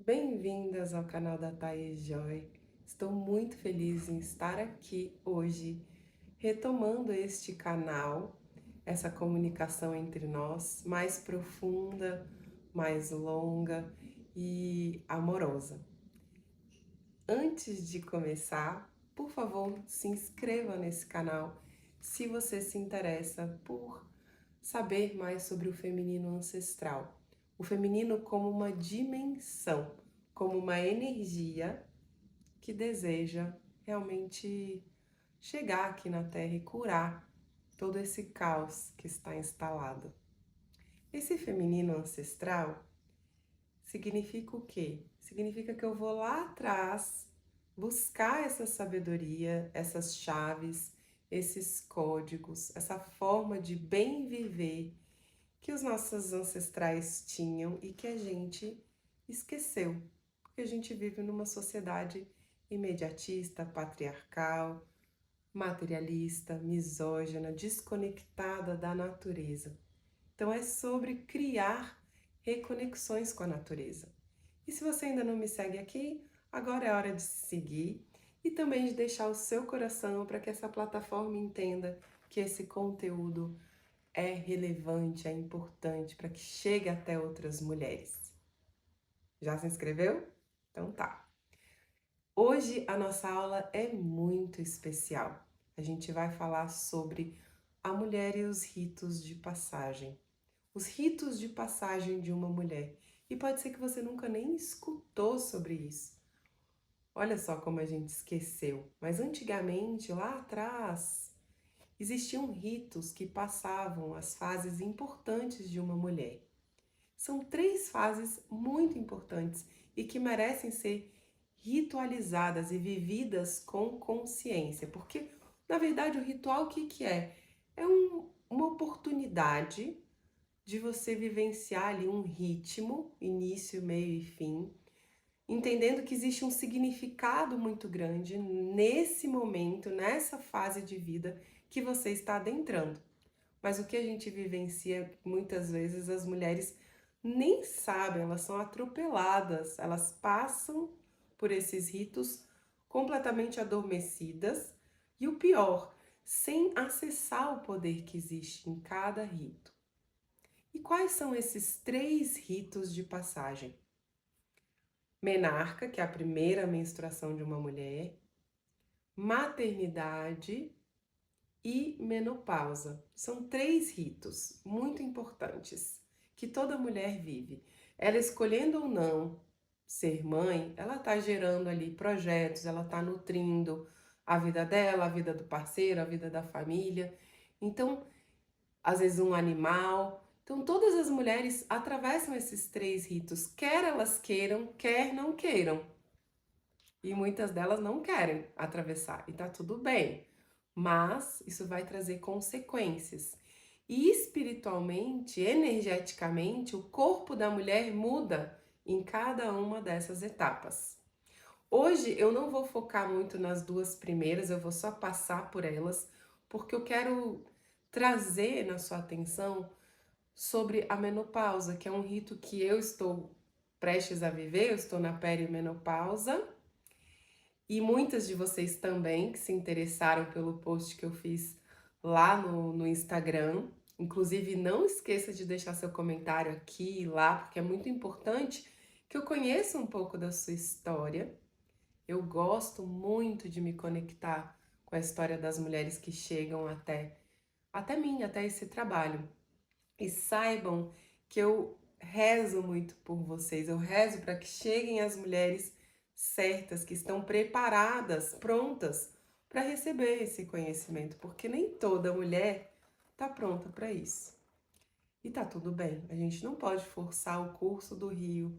Bem-vindas ao canal da Thaís Joy. Estou muito feliz em estar aqui hoje, retomando este canal, essa comunicação entre nós mais profunda, mais longa e amorosa. Antes de começar, por favor, se inscreva nesse canal se você se interessa por saber mais sobre o feminino ancestral. O feminino como uma dimensão, como uma energia que deseja realmente chegar aqui na Terra e curar todo esse caos que está instalado. Esse feminino ancestral significa o quê? Significa que eu vou lá atrás buscar essa sabedoria, essas chaves, esses códigos, essa forma de bem viver que os nossos ancestrais tinham e que a gente esqueceu, porque a gente vive numa sociedade imediatista, patriarcal, materialista, misógina, desconectada da natureza. Então é sobre criar reconexões com a natureza. E se você ainda não me segue aqui, agora é hora de seguir e também de deixar o seu coração para que essa plataforma entenda que esse conteúdo é relevante, é importante para que chegue até outras mulheres. Já se inscreveu? Então tá. Hoje a nossa aula é muito especial. A gente vai falar sobre a mulher e os ritos de passagem. Os ritos de passagem de uma mulher. E pode ser que você nunca nem escutou sobre isso. Olha só como a gente esqueceu. Mas antigamente, lá atrás, existiam ritos que passavam as fases importantes de uma mulher. São 3 fases muito importantes e que merecem ser ritualizadas e vividas com consciência, porque na verdade o ritual o que é? Uma oportunidade de você vivenciar ali um ritmo, início, meio e fim, entendendo que existe um significado muito grande nesse momento, nessa fase de vida que você está adentrando. Mas o que a gente vivencia muitas vezes as mulheres nem sabem, elas são atropeladas, elas passam por esses ritos completamente adormecidas e o pior, sem acessar o poder que existe em cada rito. E quais são esses 3 ritos de passagem? Menarca, que é a primeira menstruação de uma mulher, maternidade e menopausa. São 3 ritos muito importantes que toda mulher vive. Ela escolhendo ou não ser mãe, ela está gerando ali projetos, ela está nutrindo a vida dela, a vida do parceiro, a vida da família. Então, às vezes um animal. Então, todas as mulheres atravessam esses 3 ritos, quer elas queiram, quer não queiram. E muitas delas não querem atravessar, e tá tudo bem. Mas isso vai trazer consequências. E espiritualmente, energeticamente, o corpo da mulher muda em cada uma dessas etapas. Hoje eu não vou focar muito nas 2 primeiras, eu vou só passar por elas, porque eu quero trazer na sua atenção sobre a menopausa, que é um rito que eu estou prestes a viver, eu estou na perimenopausa e muitas de vocês também que se interessaram pelo post que eu fiz lá no Instagram. Inclusive, não esqueça de deixar seu comentário aqui e lá, porque é muito importante que eu conheça um pouco da sua história. Eu gosto muito de me conectar com a história das mulheres que chegam até mim, até esse trabalho. E saibam que eu rezo muito por vocês, eu rezo para que cheguem as mulheres certas, que estão preparadas, prontas para receber esse conhecimento, porque nem toda mulher está pronta para isso. E tá tudo bem, a gente não pode forçar o curso do rio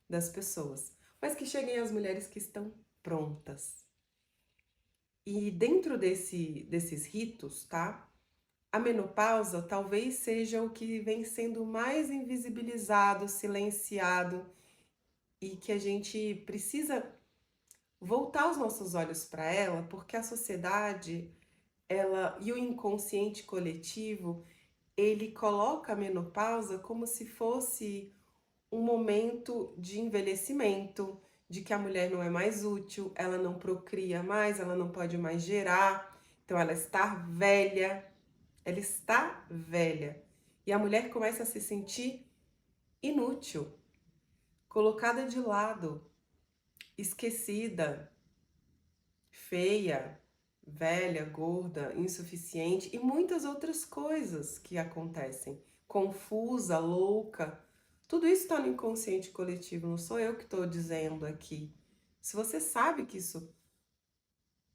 das pessoas, mas que cheguem as mulheres que estão prontas. E dentro desses ritos, tá? A menopausa talvez seja o que vem sendo mais invisibilizado, silenciado e que a gente precisa voltar os nossos olhos para ela, porque a sociedade, ela e o inconsciente coletivo, ele coloca a menopausa como se fosse um momento de envelhecimento, de que a mulher não é mais útil, ela não procria mais, ela não pode mais gerar, então ela está velha, ela está velha. E a mulher começa a se sentir inútil, colocada de lado, esquecida, feia, velha, gorda, insuficiente e muitas outras coisas que acontecem. Confusa, louca. Tudo isso está no inconsciente coletivo, não sou eu que estou dizendo aqui. Se você sabe que isso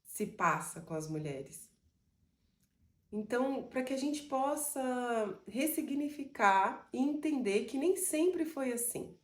se passa com as mulheres. Então, para que a gente possa ressignificar e entender que nem sempre foi assim.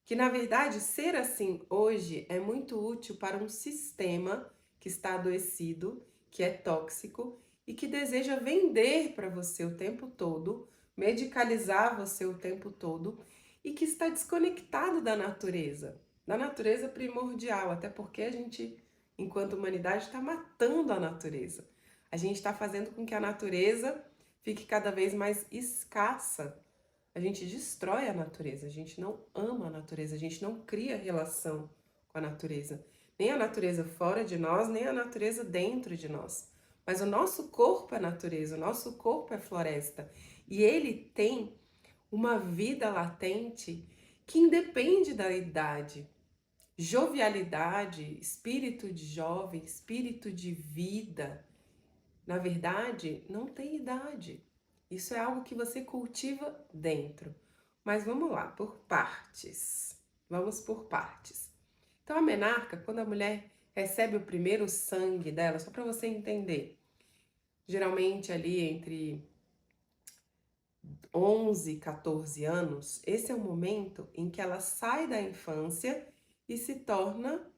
Que na verdade ser assim hoje é muito útil para um sistema que está adoecido, que é tóxico e que deseja vender para você o tempo todo, medicalizar você o tempo todo e que está desconectado da natureza primordial, até porque a gente, enquanto humanidade, está matando a natureza. A gente está fazendo com que a natureza fique cada vez mais escassa. A gente destrói a natureza, a gente não ama a natureza, a gente não cria relação com a natureza. Nem a natureza fora de nós, nem a natureza dentro de nós. Mas o nosso corpo é natureza, o nosso corpo é floresta. E ele tem uma vida latente que independe da idade. Jovialidade, espírito de jovem, espírito de vida, na verdade, não tem idade. Isso é algo que você cultiva dentro. Mas vamos lá, por partes. Vamos por partes. Então, a menarca, quando a mulher recebe o primeiro sangue dela, só para você entender, geralmente ali entre 11 e 14 anos, esse é o momento em que ela sai da infância e se torna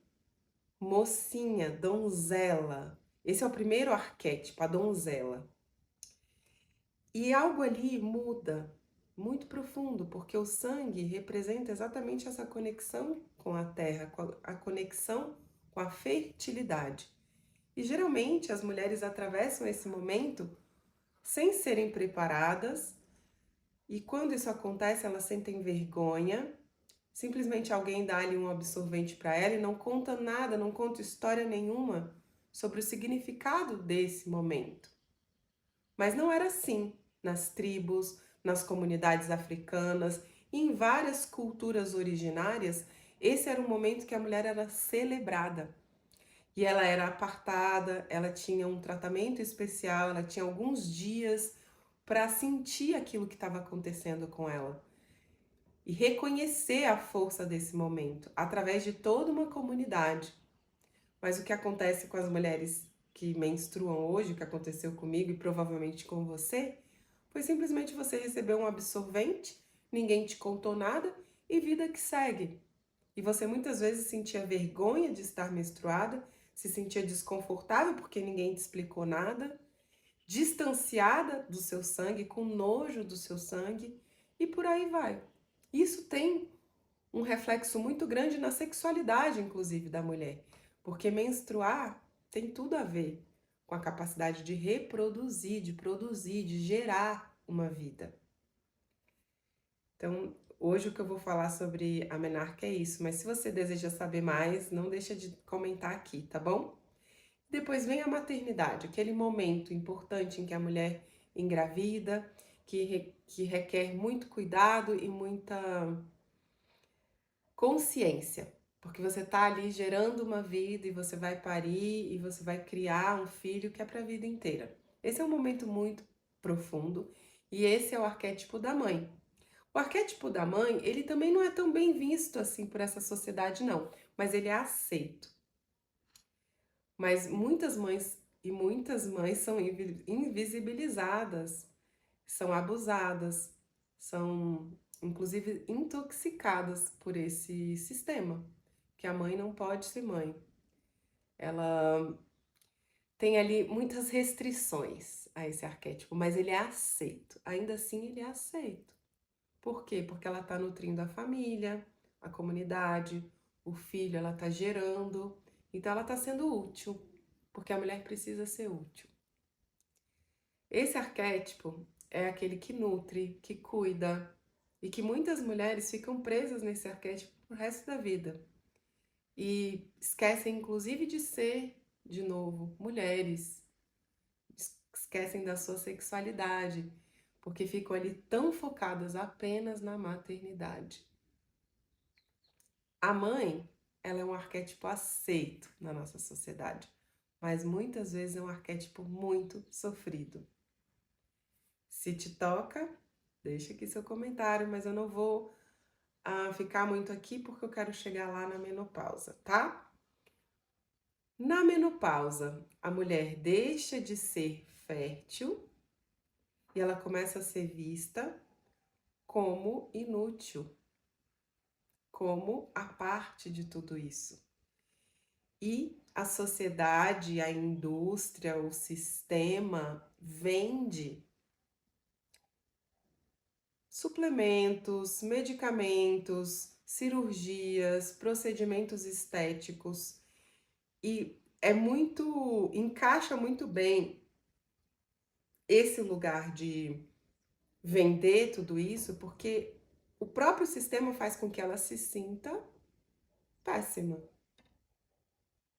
mocinha, donzela. Esse é o primeiro arquétipo, a donzela. E algo ali muda, muito profundo, porque o sangue representa exatamente essa conexão com a terra, a conexão com a fertilidade. E geralmente as mulheres atravessam esse momento sem serem preparadas, e quando isso acontece, elas sentem vergonha. Simplesmente alguém dá ali um absorvente para ela e não conta nada, não conta história nenhuma sobre o significado desse momento. Mas não era assim nas tribos, nas comunidades africanas e em várias culturas originárias. Esse era um momento que a mulher era celebrada. E ela era apartada, ela tinha um tratamento especial, ela tinha alguns dias para sentir aquilo que estava acontecendo com ela e reconhecer a força desse momento através de toda uma comunidade. Mas o que acontece com as mulheres que menstruam hoje, o que aconteceu comigo e provavelmente com você, foi simplesmente você receber um absorvente, ninguém te contou nada e vida que segue. E você muitas vezes sentia vergonha de estar menstruada, se sentia desconfortável porque ninguém te explicou nada, distanciada do seu sangue, com nojo do seu sangue e por aí vai. Isso tem um reflexo muito grande na sexualidade, inclusive, da mulher, porque menstruar tem tudo a ver com a capacidade de reproduzir, de produzir, de gerar uma vida. Então, hoje o que eu vou falar sobre a menarca é isso, mas se você deseja saber mais, não deixa de comentar aqui, tá bom? Depois vem a maternidade, aquele momento importante em que a mulher engravida, que requer muito cuidado e muita consciência, porque você está ali gerando uma vida e você vai parir e você vai criar um filho que é para a vida inteira. Esse é um momento muito profundo e esse é o arquétipo da mãe. O arquétipo da mãe, ele também não é tão bem visto assim por essa sociedade não, mas ele é aceito. Mas muitas mães são invisibilizadas, são abusadas, são inclusive intoxicadas por esse sistema, que a mãe não pode ser mãe. Ela tem ali muitas restrições a esse arquétipo, mas ele é aceito. Ainda assim, ele é aceito. Por quê? Porque ela está nutrindo a família, a comunidade, o filho, ela está gerando. Então, ela está sendo útil, porque a mulher precisa ser útil. Esse arquétipo é aquele que nutre, que cuida e que muitas mulheres ficam presas nesse arquétipo pro resto da vida e esquecem inclusive de ser, de novo, mulheres, esquecem da sua sexualidade, porque ficam ali tão focadas apenas na maternidade. A mãe, ela é um arquétipo aceito na nossa sociedade, mas muitas vezes é um arquétipo muito sofrido. Se te toca, deixa aqui seu comentário, mas eu não vou ficar muito aqui porque eu quero chegar lá na menopausa, tá? Na menopausa, a mulher deixa de ser fértil e ela começa a ser vista como inútil, como a parte de tudo isso. E a sociedade, a indústria, o sistema vende suplementos, medicamentos, cirurgias, procedimentos estéticos e encaixa muito bem esse lugar de vender tudo isso, porque o próprio sistema faz com que ela se sinta péssima.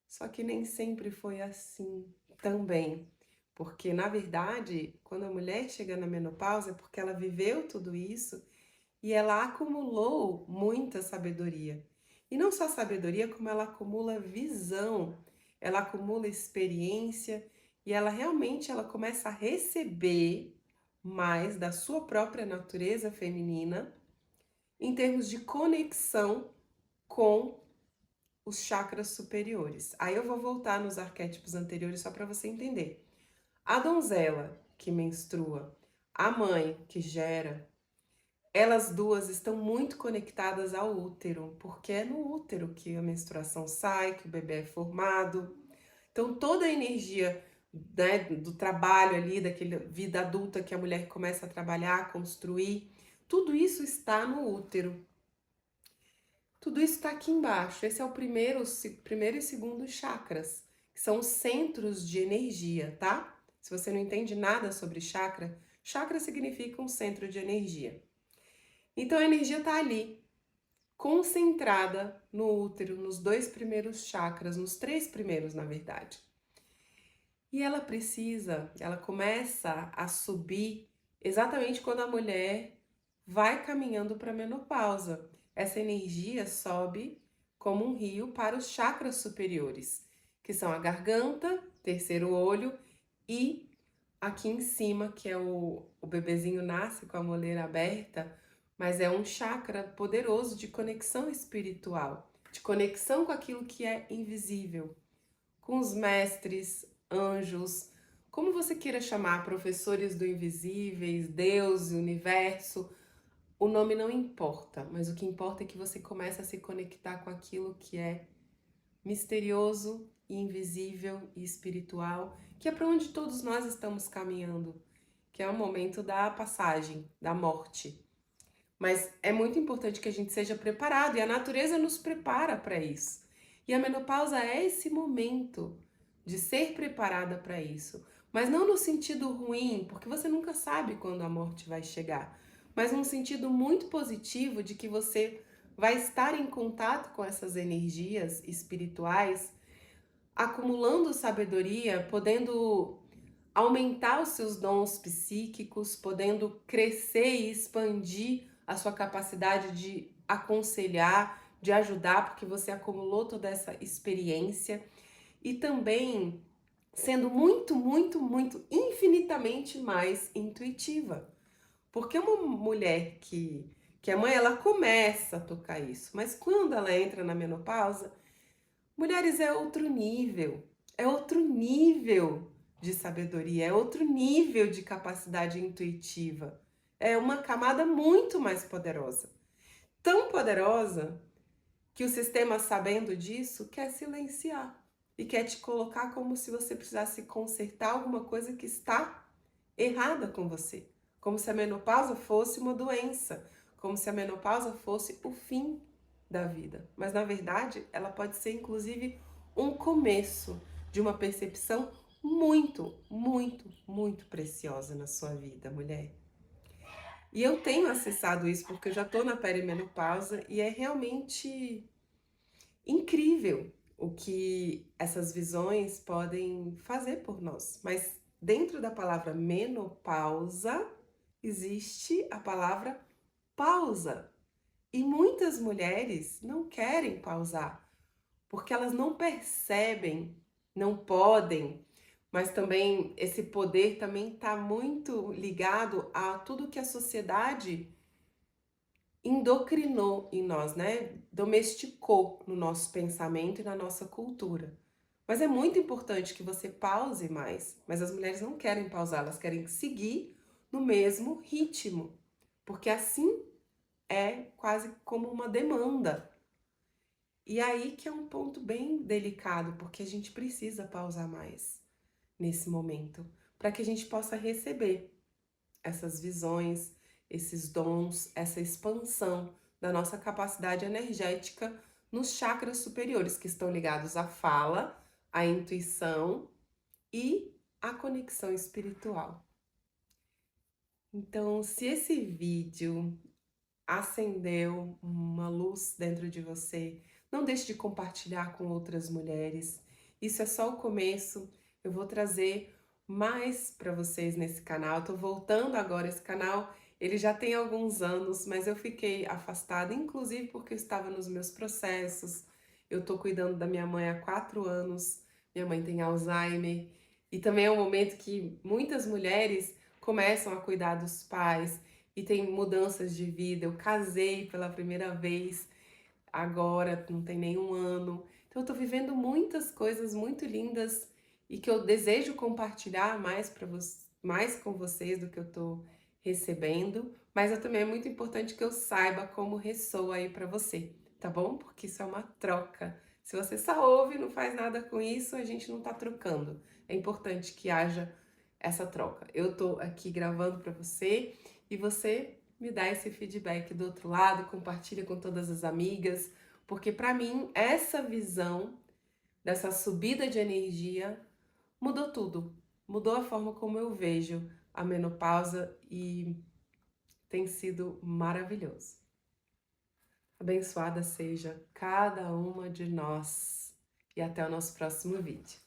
Só que nem sempre foi assim também. Porque, na verdade, quando a mulher chega na menopausa é porque ela viveu tudo isso e ela acumulou muita sabedoria. E não só sabedoria, como ela acumula visão, ela acumula experiência e ela realmente começa a receber mais da sua própria natureza feminina em termos de conexão com os chakras superiores. Aí eu vou voltar nos arquétipos anteriores só para você entender. A donzela que menstrua, a mãe que gera, elas duas estão muito conectadas ao útero, porque é no útero que a menstruação sai, que o bebê é formado. Então toda a energia, né, do trabalho ali, daquela vida adulta que a mulher começa a trabalhar, construir, tudo isso está no útero. Tudo isso está aqui embaixo. Esse é o primeiro e segundo chakras, que são os centros de energia, tá? Se você não entende nada sobre chakra, chakra significa um centro de energia. Então a energia está ali, concentrada no útero, nos 2 primeiros chakras, nos 3 primeiros, na verdade. E ela começa a subir exatamente quando a mulher vai caminhando para a menopausa. Essa energia sobe como um rio para os chakras superiores, que são a garganta, terceiro olho e aqui em cima, que é o bebezinho nasce com a moleira aberta, mas é um chakra poderoso de conexão espiritual, de conexão com aquilo que é invisível, com os mestres, anjos, como você queira chamar, professores do invisíveis, Deus, universo, o nome não importa, mas o que importa é que você começa a se conectar com aquilo que é misterioso, invisível e espiritual, que é para onde todos nós estamos caminhando, que é o momento da passagem, da morte. Mas é muito importante que a gente seja preparado e a natureza nos prepara para isso. E a menopausa é esse momento de ser preparada para isso, mas não no sentido ruim, porque você nunca sabe quando a morte vai chegar, mas num sentido muito positivo de que você vai estar em contato com essas energias espirituais, acumulando sabedoria, podendo aumentar os seus dons psíquicos, podendo crescer e expandir a sua capacidade de aconselhar, de ajudar, porque você acumulou toda essa experiência e também sendo muito, muito, muito infinitamente mais intuitiva. Porque uma mulher que é mãe, ela começa a tocar isso, mas quando ela entra na menopausa, mulheres é outro nível de sabedoria, é outro nível de capacidade intuitiva. É uma camada muito mais poderosa. Tão poderosa que o sistema, sabendo disso, quer silenciar e quer te colocar como se você precisasse consertar alguma coisa que está errada com você. Como se a menopausa fosse uma doença, como se a menopausa fosse o fim da vida. Mas na verdade, ela pode ser inclusive um começo de uma percepção muito, muito, muito preciosa na sua vida, mulher. E eu tenho acessado isso porque eu já tô na perimenopausa e é realmente incrível o que essas visões podem fazer por nós. Mas dentro da palavra menopausa existe a palavra pausa. E muitas mulheres não querem pausar, porque elas não percebem, não podem, mas também esse poder também está muito ligado a tudo que a sociedade indocrinou em nós, né? Domesticou no nosso pensamento e na nossa cultura. Mas é muito importante que você pause mais, mas as mulheres não querem pausar, elas querem seguir no mesmo ritmo, porque assim é quase como uma demanda. E aí que é um ponto bem delicado, porque a gente precisa pausar mais nesse momento, para que a gente possa receber essas visões, esses dons, essa expansão da nossa capacidade energética nos chakras superiores, que estão ligados à fala, à intuição e à conexão espiritual. Então, se esse vídeo acendeu uma luz dentro de você, não deixe de compartilhar com outras mulheres. Isso é só o começo. Eu vou trazer mais para vocês nesse canal. Estou voltando agora esse canal. Ele já tem alguns anos, mas eu fiquei afastada, inclusive porque eu estava nos meus processos. Eu estou cuidando da minha mãe há 4 anos. Minha mãe tem Alzheimer. E também é um momento que muitas mulheres começam a cuidar dos pais e tem mudanças de vida. Eu casei pela primeira vez agora, não tem nenhum ano. Então eu tô vivendo muitas coisas muito lindas e que eu desejo compartilhar mais mais com vocês do que eu tô recebendo, mas também é muito importante que eu saiba como ressoa aí para você, tá bom? Porque isso é uma troca. Se você só ouve e não faz nada com isso, a gente não tá trocando. É importante que haja essa troca. Eu tô aqui gravando para você e você me dá esse feedback do outro lado, compartilha com todas as amigas, porque para mim essa visão dessa subida de energia mudou tudo. Mudou a forma como eu vejo a menopausa e tem sido maravilhoso. Abençoada seja cada uma de nós e até o nosso próximo vídeo.